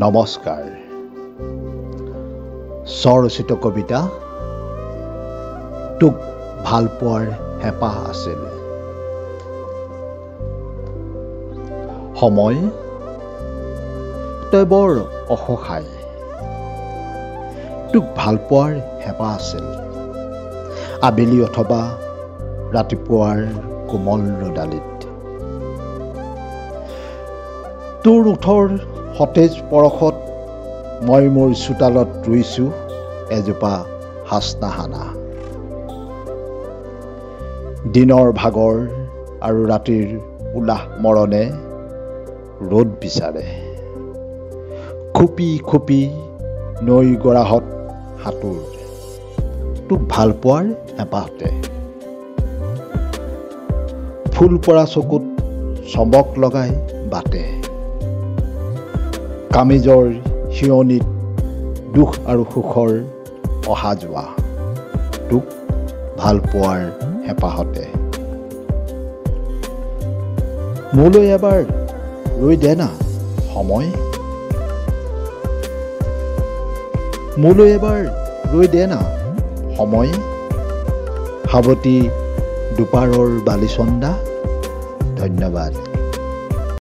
নমস্কাৰ। স্বৰচিত কবিতা তোক ভাল পোৱাৰ হেঁপাহ আছিল। সময় তই বৰ অসহায়, তোক ভাল পোৱাৰ হেঁপাহ আছিল। আবেলি অথবা ৰাতিপুৱাৰ কোমল ৰ'দালিত তোৰ ওঠৰ সতেজ পৰশত মই মোৰ চোতালত ৰুইছোঁ এজোপা হাচনাহানা। দিনৰ ভাগৰ আৰু ৰাতিৰ উলাহ মৰণে ৰ'দ বিচাৰে। খুপি খুপি নৈ গৰাহত সাঁতোৰ তোক ভাল পোৱাৰ হেঁপাহতে। ফুল পৰা চকুত চমক লগাই বাটে। কামিজৰ শিয়নিত দুখ আৰু সুখৰ অহা যোৱা তোক ভাল পোৱাৰ হেঁপাহতে। মোলৈ এবাৰ ৰৈ দে না সময়, মোলৈ এবাৰ ৰৈ দে না সময়। সাৱতি দুপাৰৰ বালিচন্দা। ধন্যবাদ।